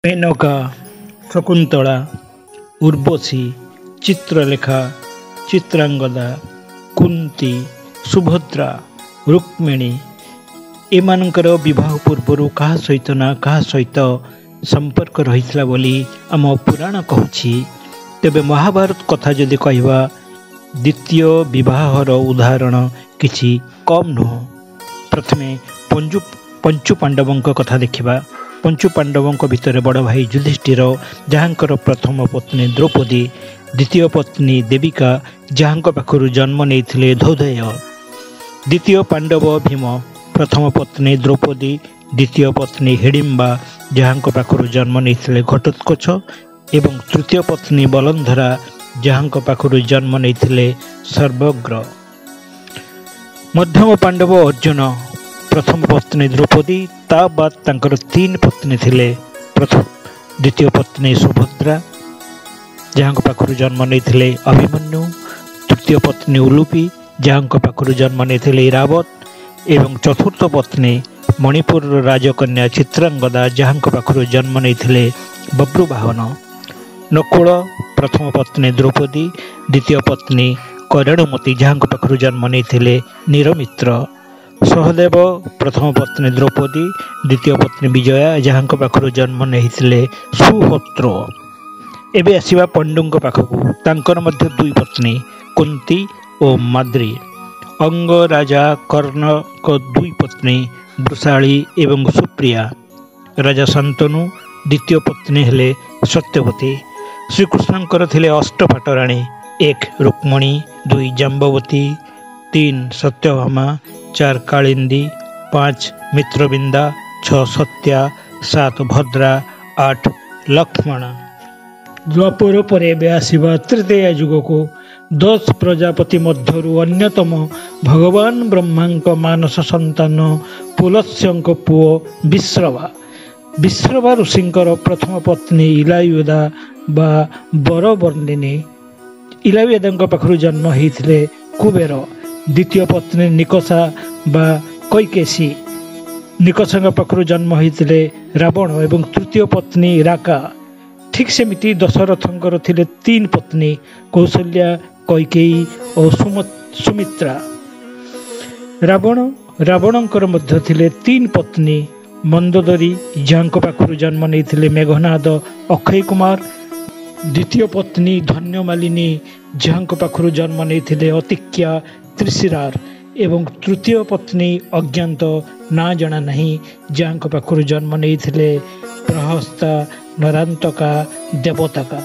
मेनका, शकुंतला, उर्वशी, चित्रलेखा, चित्रांगदा, कुंती, सुभद्रा, रुक्मिणी एमानकर विवाह पूर्वर क्या सहित ना क्या सहित संपर्क रही बोली आम पुराण कहूँ। तेबे महाभारत कथा जदि कहवा द्वितीय विवाहर उदाहरण किछि कम नुह। प्रथमे पंचु पांडवों कथा देखा। पंचु पांडवों भितर बड़ भाई युधिष्ठिर जहाँकर प्रथम पत्नी द्रौपदी, द्वितीय पत्नी देविका जहाँ पाखु जन्म नहीं धौधेय, द्वितीय पांडव भीम, प्रथम पत्नी द्रौपदी, द्वितीय पत्नी हिडिंबा जहाँ पाखु जन्म नहीं घटोत्कच एवं तृतीय पत्नी बलंधरा जहाँ पाखु जन्म नहीं सर्वग्र। मध्यम पांडव अर्जुन, प्रथम पत्नी द्रौपदी, ता बाद तांकर तीन पत्नी थिले। प्रथम द्वितीय पत्नी सुभद्रा जहाँ पाखु जन्म नहीं अभिमन्यु, तृतीय पत्नी उलूपी जहाँ पाखु जन्म नहीं इरावत एवं चतुर्थ पत्नी मणिपुर राजकन्या चित्रांगदा जहाँ पाखु जन्म नहीं बब्रुवाहन। नकुल, प्रथम पत्नी द्रौपदी, द्वितीय पत्नी कौरण्यमती जहाँ पाखु जन्म नहीं नीरमित्र। सहदेव, प्रथम पत्नी द्रौपदी, द्वितीय पत्नी विजया जहाँ पाखु जन्म नहीं सुहोत्र। एबे आसिबा पंडुं पाखकू, तांकर मध्य दुई पत्नी कुंती और माद्री। अंग राजा कर्ण को दुई पत्नी वृषाली एवं सुप्रिया। राजा शांतनु द्वितीय पत्नी हेले सत्यवती। श्रीकृष्णकर थिले अष्टपाट राणी, एक रुक्मणी, दुई जाम्बवती, तीन सत्यभामा, चार कालिंदी, पाँच मित्रबिंदा, छ सत्या, सात भद्रा, आठ लक्ष्मणा। द्वापर पर आसवा तृतीय युग को 10 प्रजापति मध्यरु अन्यतम भगवान ब्रह्मा मानस संतान पुलस्यंक पुओ विश्रवा। विश्रवा ऋषिंकर प्रथम पत्नी इलायुदा बा बरवर्णिनी। इलायुदा पाखु जन्म होते कुबेर। द्वितीय पत्नी निकषा बा कैकेशी, निकषा पाखु जन्म होते रावण एवं तृतीय पत्नी राका। ठीक सेमिति दशरथंकर थिले तीन पत्नी कौशल्या, कैकेयी और सुमित्रा। रावणंकर मध्य थिले तीन पत्नी मंदोदरी जहाँ पाखु जन्म नहीं मेघनाद, अक्षय कुमार। द्वितीय पत्नी धन्यमालिनी जहाँ पाखु जन्म नहीं अतिक्या, त्रिशिरार एवं तृतीय पत्नी अज्ञात ना जना नहीं जहाँ पाखु जन्म नहीं प्रहस्ता, नरांतका, देवताका।